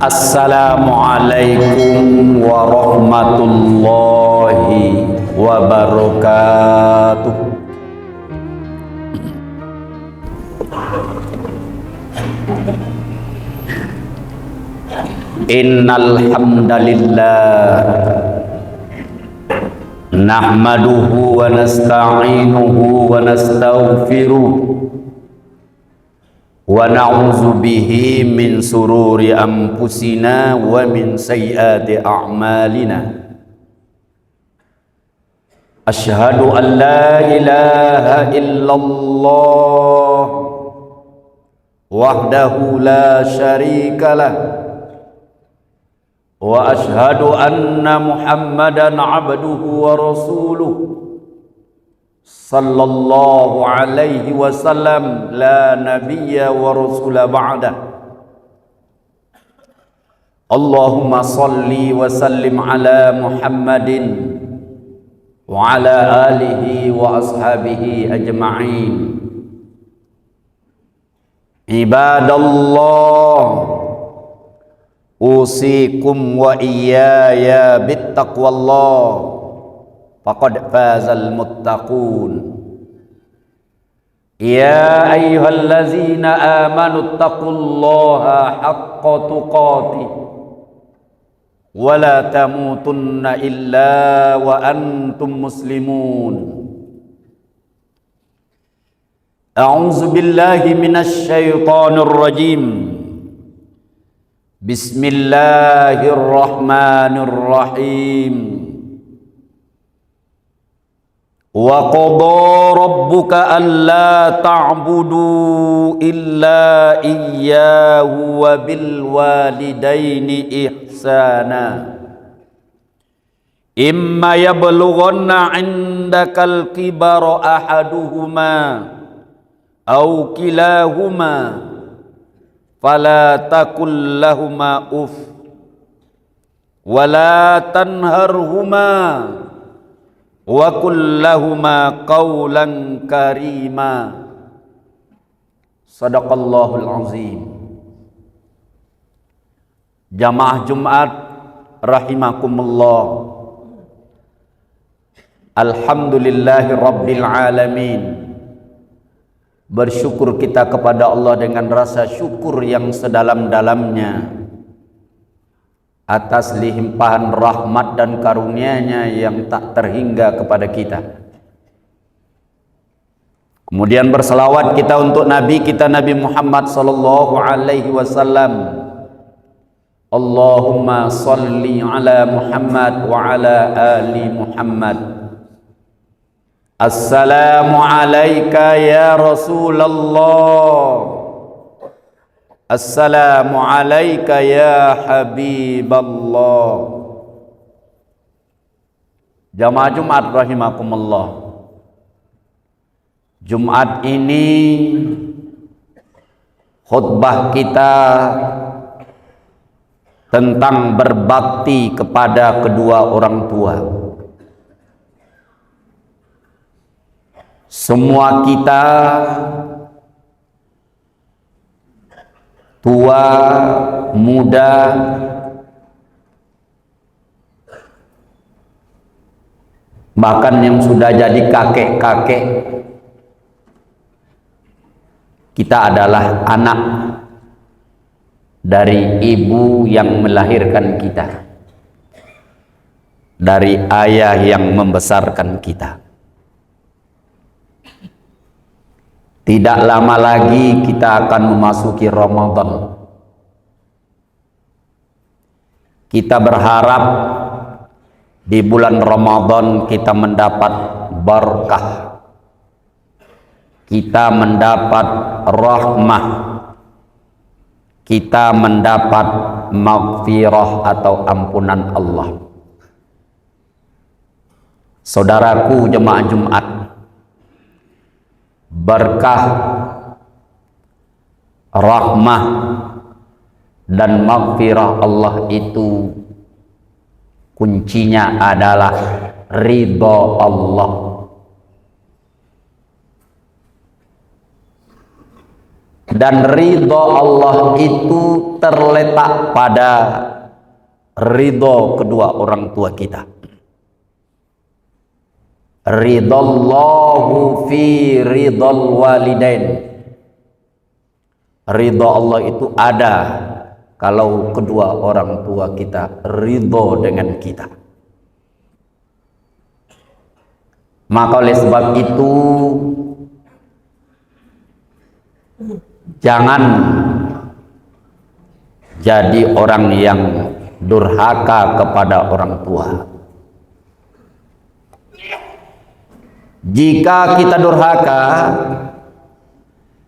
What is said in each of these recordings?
Assalamualaikum warahmatullahi wabarakatuh. Innal hamdalillah nahmaduhu wa nasta'inuhu wa nastaghfiruh wa na'udzu bihi min sururi anfusina wa min sayyiati a'malina. Asyhadu an la ilaha illallah wahdahu la syarikalah wa asyhadu anna Muhammadan abduhu wa rasuluh sallallahu alaihi wasallam la nabiyya wa rasula ba'da. Allahumma salli wa sallim ala Muhammadin wa ala alihi wa ashabihi ajma'in. Ibadallah, usikum wa iyaya bittaqwallah, faqad fazal muttaqun. Ya ayyuhallazina amanu taqullaha haqqa tuqatih wa la tamutunna illa wa antum muslimun. A'udzu billahi minasy syaithanir rajim. Bismillahirrahmanirrahim. Wa qadha rabbuka alla ta'budu illa iyyahu wa bil walidaini ihsana. Imma yablughanna 'indakal kibara ahaduhuma aw kilahuma fala taqul lahumā uff wa la tanharhumā wa qul lahumā qawlan karīmā. Shadaqallahul azim. Jamaah Jumat rahimakumullah. Alhamdulillahi rabbil alamin. Bersyukur kita kepada Allah dengan rasa syukur yang sedalam-dalamnya atas limpahan rahmat dan karunia-Nya yang tak terhingga kepada kita. Kemudian berselawat kita untuk Nabi kita, Nabi Muhammad sallallahu alaihi wasallam. Allahumma salli ala Muhammad wa ala ali Muhammad. Assalamu alayka ya Rasulullah. Assalamu alayka ya Habiballah. Jamaah Jumat rahimakumullah. Jumat ini khutbah kita tentang berbakti kepada kedua orang tua. Semua kita, tua, muda, bahkan yang sudah jadi kakek-kakek, kita adalah anak dari ibu yang melahirkan kita, dari ayah yang membesarkan kita. Tidak lama lagi kita akan memasuki Ramadan. Kita berharap di bulan Ramadan kita mendapat berkah, kita mendapat rahmah, kita mendapat maghfirah atau ampunan Allah. Saudaraku jemaah Jumat, berkah, rahmah dan maghfirah Allah itu kuncinya adalah ridha Allah. Dan ridho Allah itu terletak pada ridho kedua orang tua kita. Ridallahu fi ridal walidain. Ridho Allah itu ada kalau kedua orang tua kita ridho dengan kita. Maka oleh sebab itu jangan jadi orang yang durhaka kepada orang tua. Jika kita durhaka,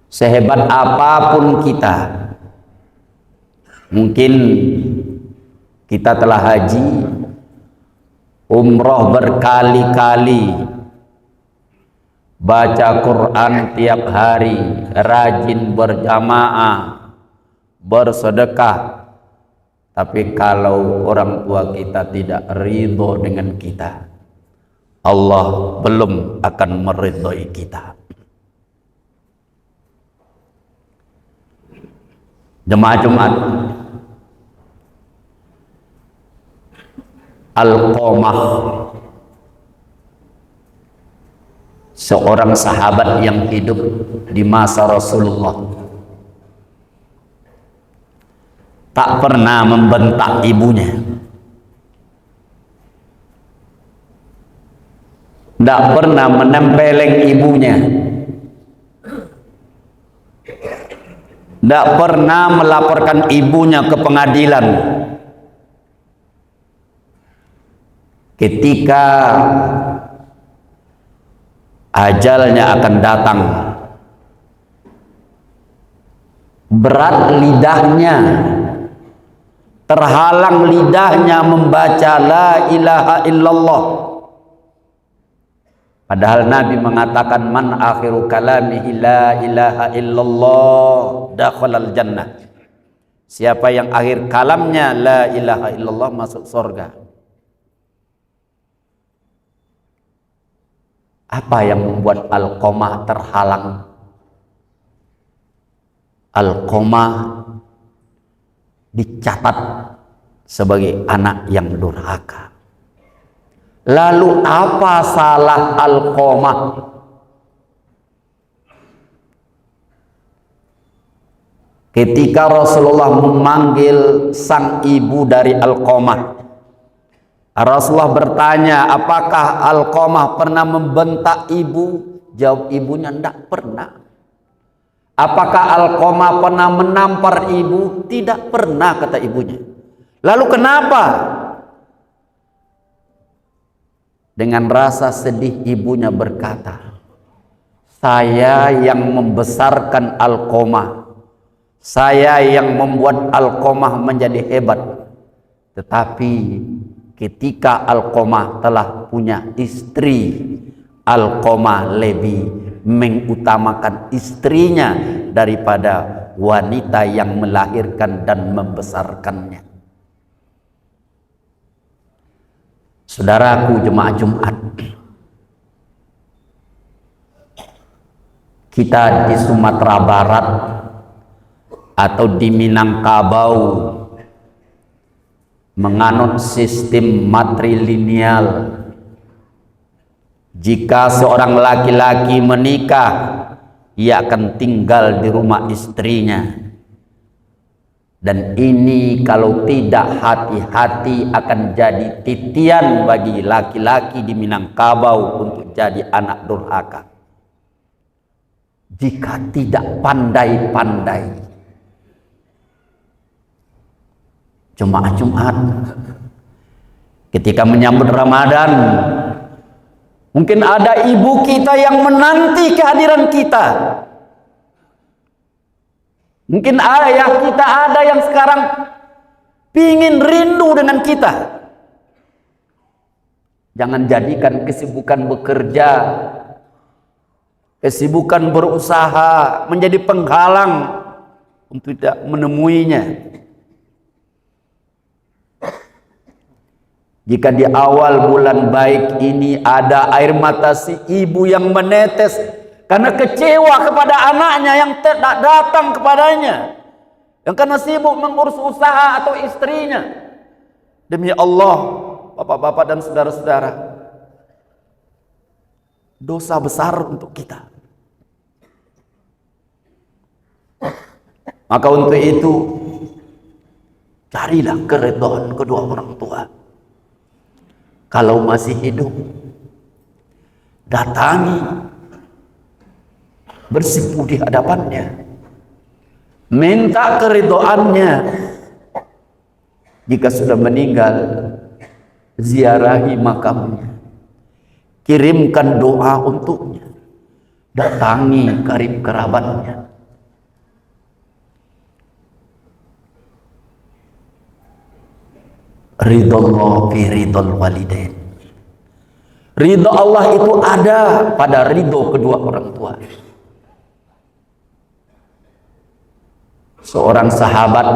sehebat apapun kita, mungkin kita telah haji, umroh berkali-kali, baca Quran tiap hari, rajin berjamaah, bersedekah, tapi kalau orang tua kita tidak ridho dengan kita, Allah belum akan meridhoi kita. Jemaah Jumat, Alqamah, seorang sahabat yang hidup di masa Rasulullah, tak pernah membentak ibunya, tak pernah menempeleng ibunya, tak pernah melaporkan ibunya ke pengadilan. Ketika ajalnya akan datang, berat lidahnya, terhalang lidahnya membaca la ilaha illallah. Padahal Nabi mengatakan man akhiru kalamihi la ilaha illallah dakhalal jannah. Siapa yang akhir kalamnya la ilaha illallah masuk surga. Apa yang membuat Alqamah terhalang? Alqamah dicatat sebagai anak yang durhaka. Lalu apa salah Alqamah? Ketika Rasulullah memanggil sang ibu dari Alqamah, Rasulullah bertanya, apakah Alqamah pernah membentak ibu? Jawab ibunya, tidak pernah. Apakah Alqamah pernah menampar ibu? Tidak pernah, kata ibunya. Lalu kenapa? Dengan rasa sedih ibunya berkata, saya yang membesarkan Alqamah, saya yang membuat Alqamah menjadi hebat. Tetapi ketika Alqamah telah punya istri, Alqamah lebih mengutamakan istrinya daripada wanita yang melahirkan dan membesarkannya. Saudaraku jemaah Jumat, kita di Sumatera Barat atau di Minangkabau menganut sistem matrilineal. Jika seorang laki-laki menikah, ia akan tinggal di rumah istrinya. Dan ini kalau tidak hati-hati akan jadi titian bagi laki-laki di Minangkabau untuk jadi anak durhaka. Jika tidak pandai-pandai. Jemaah Jumat, ketika menyambut Ramadan, mungkin ada ibu kita yang menanti kehadiran kita. Mungkin ayah kita ada yang sekarang pingin rindu dengan kita. Jangan jadikan kesibukan bekerja, kesibukan berusaha menjadi penghalang untuk tidak menemuinya. Jika di awal bulan baik ini ada air mata si ibu yang menetes karena kecewa kepada anaknya yang tidak datang kepadanya, yang karena sibuk mengurus usaha atau istrinya. Demi Allah, bapak-bapak dan saudara-saudara, dosa besar untuk kita. Maka untuk itu, carilah keridhaan kedua orang tua. Kalau masih hidup, datangi, bersimpuh di hadapannya, minta keridhaannya. Jika sudah meninggal, ziarahi makamnya, kirimkan doa untuknya, datangi karib kerabatnya. Ridha Allah fi ridhal walidain. Ridha Allah itu ada pada ridho kedua orang tua. Seorang sahabat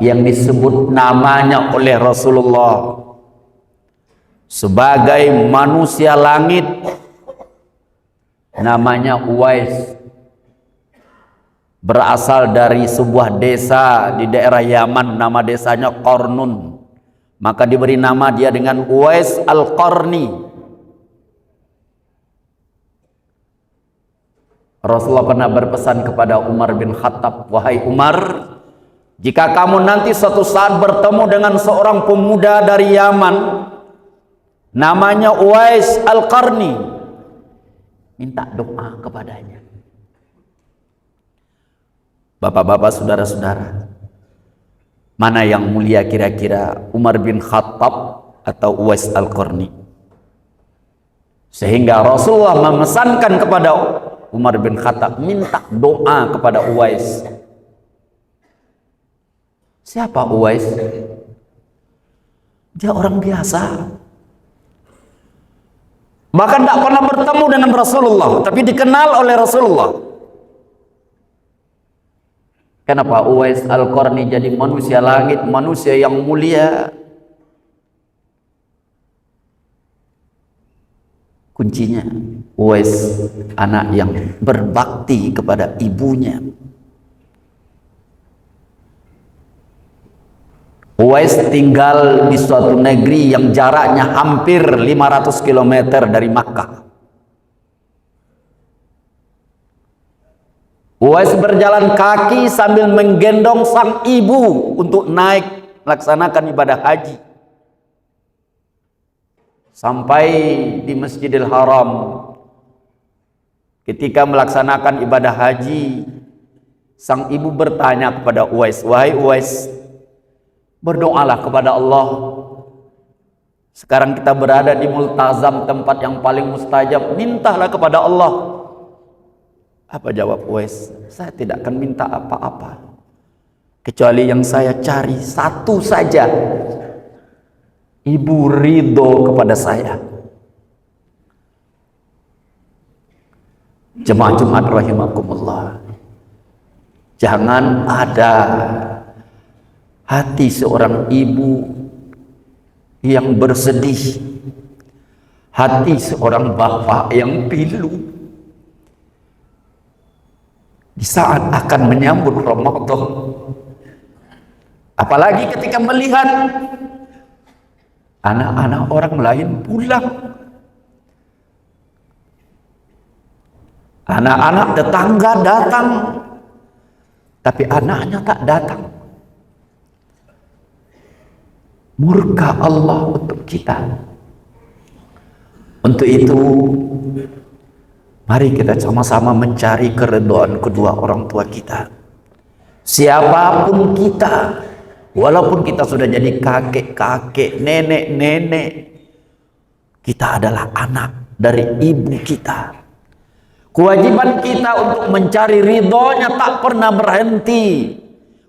yang disebut namanya oleh Rasulullah sebagai manusia langit, namanya Uwais, berasal dari sebuah desa di daerah Yaman, nama desanya Qarnun. Maka diberi nama dia dengan Uwais Al-Qarni. Rasulullah pernah berpesan kepada Umar bin Khattab, wahai Umar, jika kamu nanti suatu saat bertemu dengan seorang pemuda dari Yaman, namanya Uwais Al-Qarni, minta doa kepadanya. Bapak-bapak, saudara-saudara, mana yang mulia kira-kira, Umar bin Khattab atau Uwais Al-Qarni? Sehingga Rasulullah memesankan kepada Umar bin Khattab, minta doa kepada Uwais. Siapa Uwais? Dia orang biasa, bahkan tidak pernah bertemu dengan Rasulullah, tapi dikenal oleh Rasulullah. Kenapa Uwais Al-Qarni jadi manusia langit, manusia yang mulia? Kuncinya, Uwais anak yang berbakti kepada ibunya. Uwais tinggal di suatu negeri yang jaraknya hampir 500 km dari Makkah. Uwais berjalan kaki sambil menggendong sang ibu untuk naik melaksanakan ibadah haji. Sampai di Masjidil Haram, ketika melaksanakan ibadah haji, sang ibu bertanya kepada Uwais, wahai Uwais, berdoalah kepada Allah. Sekarang kita berada di multazam, tempat yang paling mustajab, mintalah kepada Allah. Apa jawab Uwais? Saya tidak akan minta apa-apa kecuali yang saya cari satu saja, ibu ridho kepada saya. Jemaah Jumat rahimakumullah, jangan ada hati seorang ibu yang bersedih, hati seorang bapak yang pilu di saat akan menyambut Ramadan, apalagi ketika melihat anak-anak orang lain pulang, anak-anak tetangga datang, tapi anaknya tak datang. Murka Allah untuk kita. Untuk itu, mari kita sama-sama mencari keridhaan kedua orang tua kita. Siapapun kita, walaupun kita sudah jadi kakek-kakek, nenek-nenek, kita adalah anak dari ibu kita. Kewajiban kita untuk mencari ridhonya tak pernah berhenti.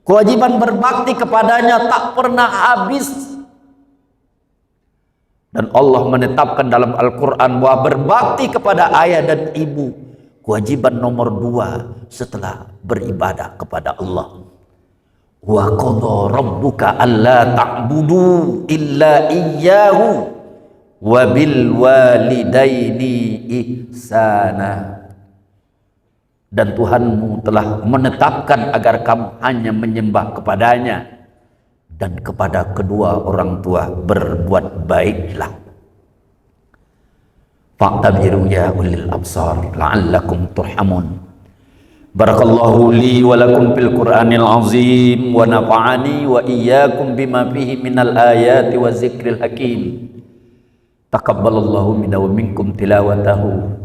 Kewajiban berbakti kepadanya tak pernah habis. Dan Allah menetapkan dalam Al-Quran bahwa berbakti kepada ayah dan ibu kewajiban nomor 2 setelah beribadah kepada Allah. Wa qadha rabbuka alla ta'budu illa iyyahu wa bil walidaini ihsana. dan Tuhanmu telah menetapkan agar kamu hanya menyembah kepadanya, dan kepada kedua orang tua berbuat baiklah. Fa'tabiru ya ulil absar la'allakum turhamun. Barakallahu li wa lakum fil Qur'anil azim wa nafa'ani wa iyyakum bima fihi minal ayati wa zikril hakim. Taqabbalallahu minna wa minkum tilawatahu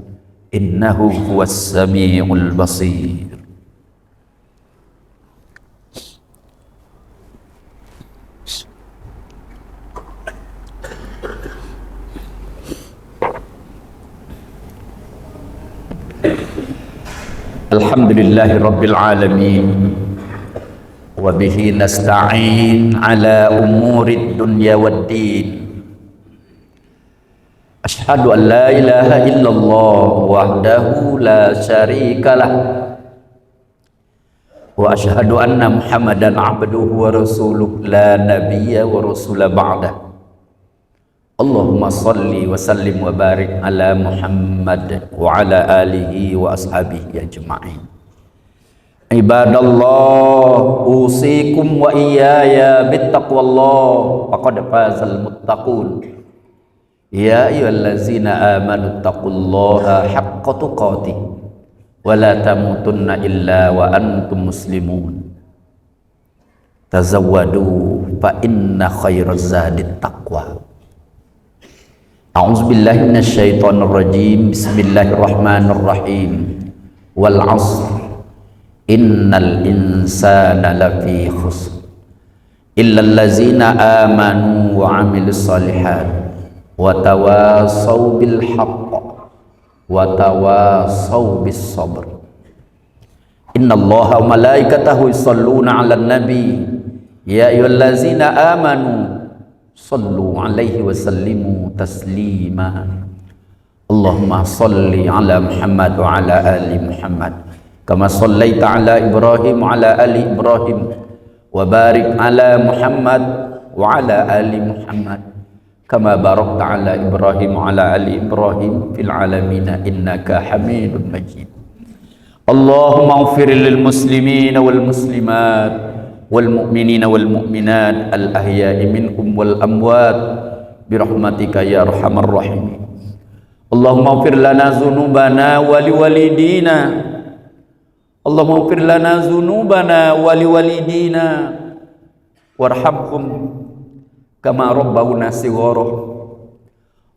innahu huwas samiul basir. Alhamdulillahi rabbil alamin wa bihi nasta'in ala umurid dunya waddin. Ashhadu an la ilaha illallah wahdahu la syarikalah wa ashhadu anna Muhammadan abduhu wa rasuluh la nabiyya wa rasula ba'dah. Allahumma salli wa sallim wa barik ala Muhammad wa ala alihi wa ashabihi ajma'in. Ibadallah, usikum wa iyaya bittaqwallah, faqad fazal muttaqun. Ya ayyuhallazina amanu taqullaha haqqa tuqatih wa la tamutunna illa wa antum muslimun. Tazawwadu fa inna khairaz zadit taqwa. A'udzubillahi minasyaitonir rajim. Bismillahirrahmanirrahim. Wal 'asr innal insana lafi khusr illal ladzina amanu wa 'amilus shalihat wa tawasaw bil haqq wa tawasaw bis sabr. Innallaha wa malaikatahu yusholluna 'alan nabi ya ayyuhallazina amanu sallu alaihi wa sallimu taslima. Allahumma salli ala Muhammad wa ala ali Muhammad kama sallaita ala Ibrahim wa ala ali Ibrahim wa barik ala Muhammad wa ala ali Muhammad kama barakta ala Ibrahim wa ala ali Ibrahim fil alamin innaka Hamidum Majid. Allahumma ighfir lil muslimina wal muslimat wal mu'minina wal mu'minat al ahya'i minhum wal amwat birahmatika ya arhamar rahimin. Allahumma ighfir lana dzunubana wa liwalidina. Allahumma ighfir lana dzunubana wa liwalidina warhamhum kama rabbawna shighara.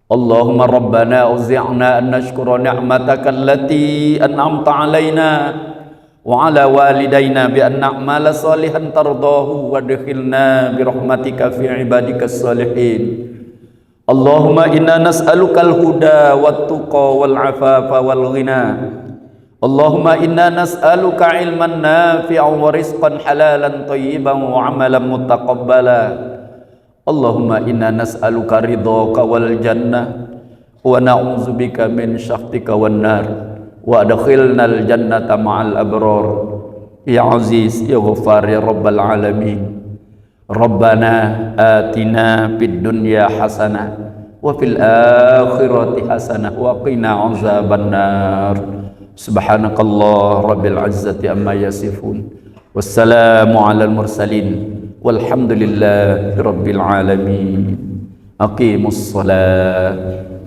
Allahumma rabbana auzi'na an nashkura ni'mataka allati an'amta 'alaina wa ala walidayna bi an na'mala salihan tardahu wa adkhilna bi rahmatika fi ibadikas salihin. Allahumma inna nas'alukal huda wat tuqa wal afafa wal ghina. Allahumma inna nas'aluka ilman nafi'an wa rizqan halalan thayyiban wa amalan mutaqabbala. Allahumma inna nas'aluka ridhaka wal jannah wa na'udzubika min syahtika wan nar. Wa adkhilnal jannata ma'al abrar ya aziz ya ghaffar ya rabbal alamin. Rabbana atina fid dunya hasanah wa fil akhirati hasanah wa qina azabannar. Subhanakallah rabbil izzati amma yasifun wassalamu alal mursalin walhamdulillahi rabbil alamin. Aqimus salat.